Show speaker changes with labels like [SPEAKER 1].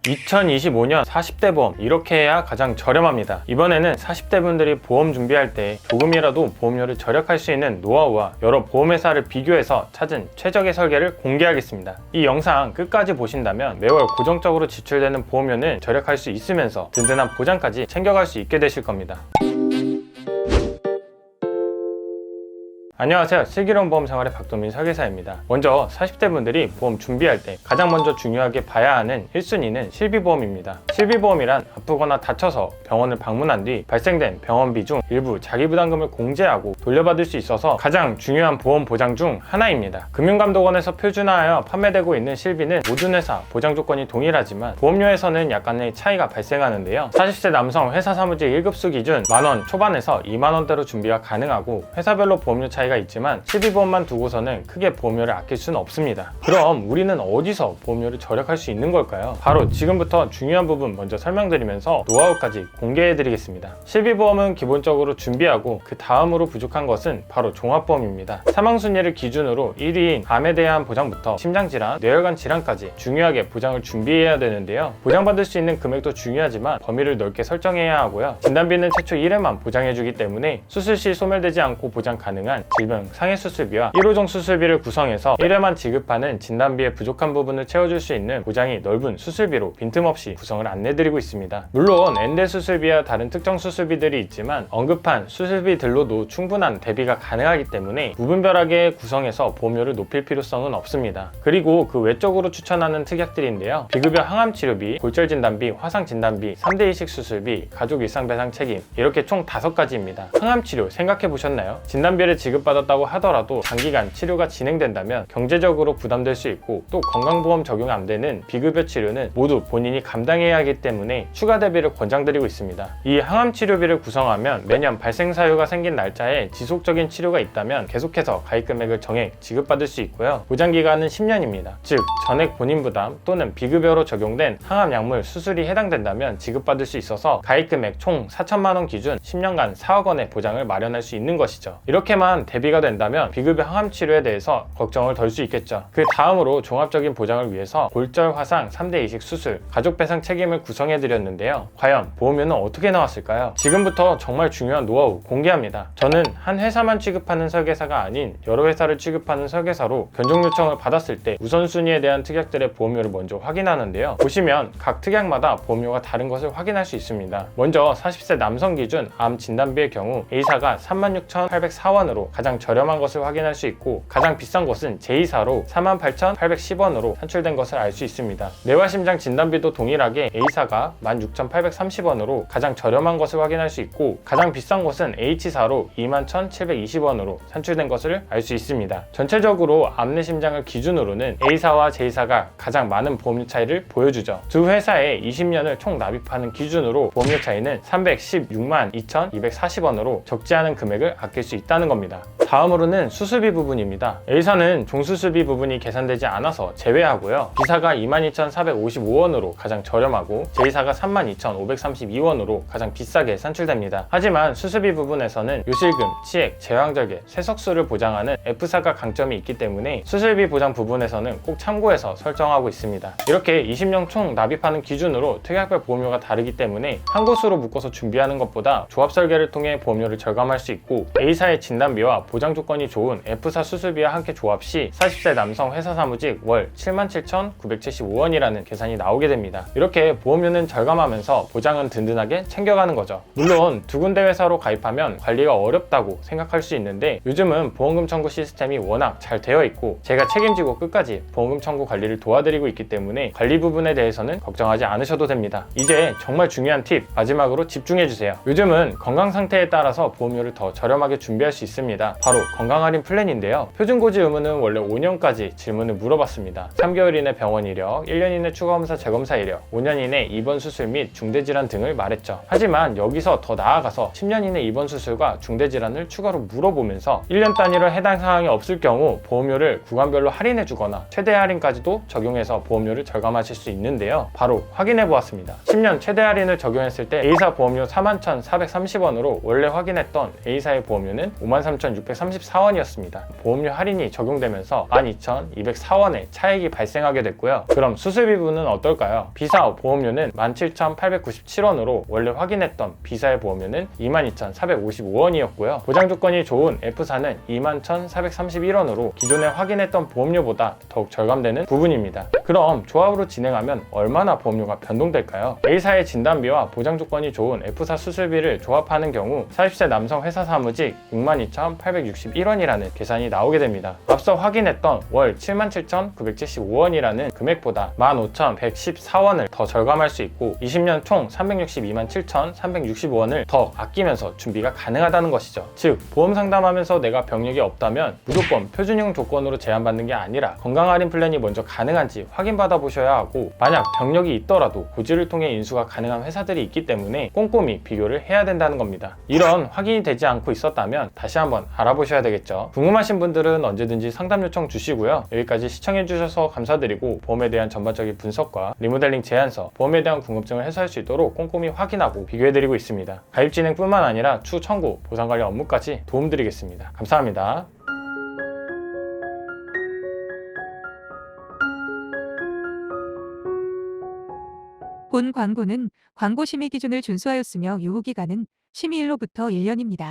[SPEAKER 1] 2025년 40대 보험, 이렇게 해야 가장 저렴합니다. 이번에는 40대 분들이 보험 준비할 때 조금이라도 보험료를 절약할 수 있는 노하우와 여러 보험회사를 비교해서 찾은 최적의 설계를 공개하겠습니다. 이 영상 끝까지 보신다면 매월 고정적으로 지출되는 보험료는 절약할 수 있으면서 든든한 보장까지 챙겨갈 수 있게 되실 겁니다. 안녕하세요. 슬기로운 보험 생활의 박도민 설계사입니다. 먼저 40대 분들이 보험 준비할 때 가장 먼저 중요하게 봐야 하는 1순위는 실비보험입니다. 실비보험이란 아프거나 다쳐서 병원을 방문한 뒤 발생된 병원비 중 일부 자기부담금을 공제하고 돌려받을 수 있어서 가장 중요한 보험 보장 중 하나입니다. 금융감독원에서 표준화하여 판매되고 있는 실비는 모든 회사 보장 조건이 동일하지만 보험료에서는 약간의 차이가 발생하는데요. 40세 남성 회사 사무직 1급수 기준 만원 초반에서 2만원대로 준비가 가능하고 회사별로 보험료 차이가 있지만 실비보험만 두고서는 크게 보험료를 아낄 수는 없습니다. 그럼 우리는 어디서 보험료를 절약할 수 있는 걸까요? 바로 지금부터 중요한 부분 먼저 설명드리면서 노하우까지 공개해드리겠습니다. 실비보험은 기본적으로 준비하고 그 다음으로 부족한 것은 바로 종합보험입니다. 사망순위를 기준으로 1위인 암에 대한 보장부터 심장질환, 뇌혈관 질환까지 중요하게 보장을 준비해야 되는데요. 보장받을 수 있는 금액도 중요하지만 범위를 넓게 설정해야 하고요. 진단비는 최초 1회만 보장해주기 때문에 수술 시 소멸되지 않고 보장 가능한 질병 상해 수술비와 1호종 수술비를 구성해서 1회만 지급하는 진단비의 부족한 부분을 채워줄 수 있는 보장이 넓은 수술비로 빈틈없이 구성을 안내드리고 있습니다. 물론 엔대 수술비와 다른 특정 수술비들이 있지만 언급한 수술비들로도 충분한 대비가 가능하기 때문에 무분별하게 구성해서 보험료를 높일 필요성은 없습니다. 그리고 그 외적으로 추천하는 특약들인데요. 비급여 항암치료비, 골절 진단비, 화상 진단비, 3대 이식 수술비, 가족 일상 배상 책임, 이렇게 총 5가지입니다. 항암치료 생각해 보셨나요? 진단비를 지급받았다고 하더라도 장기간 치료가 진행된다면 경제적으로 부담될 수 있고 또 건강보험 적용 안 되는 비급여 치료는 모두 본인이 감당해야 하기 때문에 추가 대비를 권장드리고 있습니다. 이 항암치료비를 구성하면 매년 발생 사유가 생긴 날짜에 지속적인 치료가 있다면 계속해서 가입금액을 정액 지급받을 수 있고요. 보장기간은 10년입니다. 즉 전액 본인 부담 또는 비급여로 적용된 항암약물 수술이 해당된다면 지급받을 수 있어서 가입금액 총 4천만원 기준 10년간 4억 원의 보장을 마련할 수 있는 것이죠. 이렇게만 대비가 된다면 비급여 항암치료에 대해서 걱정을 덜 수 있겠죠. 그 다음으로 종합적인 보장을 위해서 골절, 화상, 3대 이식 수술, 가족 배상 책임을 구성해드렸는데요. 과연 보험료는 어떻게 나왔을까요? 지금부터 정말 중요한 노하우 공개합니다. 저는 한 회사만 취급하는 설계사가 아닌 여러 회사를 취급하는 설계사로 견적 요청을 받았을 때 우선순위에 대한 특약들의 보험료를 먼저 확인하는데요. 보시면 각 특약마다 보험료가 다른 것을 확인할 수 있습니다. 먼저 40세 남성 기준 암 진단비의 경우 A사가 36,804원으로 가장 저렴한 것을 확인할 수 있고 가장 비싼 것은 J사로 48,810원으로 산출된 것을 알 수 있습니다. 뇌와심장 진단비도 동일하게 A사가 16,830원으로 가장 저렴한 것을 확인할 수 있고 가장 비싼 것은 H사로 21,720원으로 산출된 것을 알 수 있습니다. 전체적으로 암내심장을 기준으로는 A사와 J사가 가장 많은 보험료 차이를 보여주죠. 두 회사의 20년을 총 납입하는 기준으로 보험료 차이는 316만 2,240원으로 적지 않은 금액을 아낄 수 있다는 겁니다. 다음으로는 수술비 부분입니다. A사는 종수술비 부분이 계산되지 않아서 제외하고요. B사가 22,455원으로 가장 저렴하고 J사가 32,532원으로 가장 비싸게 산출됩니다. 하지만 수술비 부분에서는 요실금, 치액, 제왕절개, 쇠석수를 보장하는 F사가 강점이 있기 때문에 수술비 보장 부분에서는 꼭 참고해서 설정하고 있습니다. 이렇게 20년 총 납입하는 기준으로 특약별 보험료가 다르기 때문에 한 곳으로 묶어서 준비하는 것보다 조합 설계를 통해 보험료를 절감할 수 있고 A사의 진단비와 보장 조건이 좋은 F사 수술비와 함께 조합 시 40세 남성 회사 사무직 월 77,975원이라는 계산이 나오게 됩니다. 이렇게 보험료는 절감하면서 보장은 든든하게 챙겨가는 거죠. 물론 두 군데 회사로 가입하면 관리가 어렵다고 생각할 수 있는데 요즘은 보험금 청구 시스템이 워낙 잘 되어 있고 제가 책임지고 끝까지 보험금 청구 관리를 도와드리고 있기 때문에 관리 부분에 대해서는 걱정하지 않으셔도 됩니다. 이제 정말 중요한 팁 마지막으로 집중해주세요. 요즘은 건강 상태에 따라서 보험료를 더 저렴하게 준비할 수 있습니다. 바로 건강할인 플랜인데요. 표준고지 의무는 원래 5년까지 질문을 물어봤습니다. 3개월 이내 병원 이력, 1년 이내 추가검사 재검사 이력, 5년 이내 입원 수술 및 중대질환 등을 말했죠. 하지만 여기서 더 나아가서 10년 이내 입원 수술과 중대질환을 추가로 물어보면서 1년 단위로 해당 사항이 없을 경우 보험료를 구간별로 할인해주거나 최대 할인까지도 적용해서 보험료를 절감하실 수 있는데요. 바로 확인해보았습니다. 10년 최대 할인을 적용했을 때 A사 보험료 41,430원으로 원래 확인했던 A사의 보험료는 53,600원 22,634원이었습니다. 보험료 할인이 적용되면서 12,204원의 차익이 발생하게 됐고요. 그럼 수술비 부분은 어떨까요? B사 보험료는 17,897원으로 원래 확인했던 B사의 보험료는 22,455원이었고요. 보장 조건이 좋은 F사는 21,431원으로 기존에 확인했던 보험료보다 더욱 절감되는 부분입니다. 그럼 조합으로 진행하면 얼마나 보험료가 변동될까요? A사의 진단비와 보장 조건이 좋은 F사 수술비를 조합하는 경우 40세 남성 회사 사무직 62,861원이라는 계산이 나오게 됩니다. 앞서 확인했던 월 77,975원이라는 금액보다 15,114원을 더 절감할 수 있고 20년 총 362,765원을 더 아끼면서 준비가 가능하다는 것이죠. 즉 보험 상담하면서 내가 병력이 없다면 무조건 표준형 조건으로 제한받는 게 아니라 건강 할인 플랜이 먼저 가능한지 확인받아 보셔야 하고, 만약 병력이 있더라도 고지를 통해 인수가 가능한 회사들이 있기 때문에 꼼꼼히 비교를 해야 된다는 겁니다. 이런 확인이 되지 않고 있었다면 다시 한번 알아보셔야 되겠죠. 궁금하신 분들은 언제든지 상담 요청 주시고요. 여기까지 시청해주셔서 감사드리고, 보험에 대한 전반적인 분석과 리모델링 제안서, 보험에 대한 궁금증을 해소할 수 있도록 꼼꼼히 확인하고 비교해드리고 있습니다. 가입 진행뿐만 아니라 추후 청구, 보상 관련 업무까지 도움드리겠습니다. 감사합니다.
[SPEAKER 2] 본 광고는 광고 심의 기준을 준수하였으며 유효기간은 심의일로부터 1년입니다.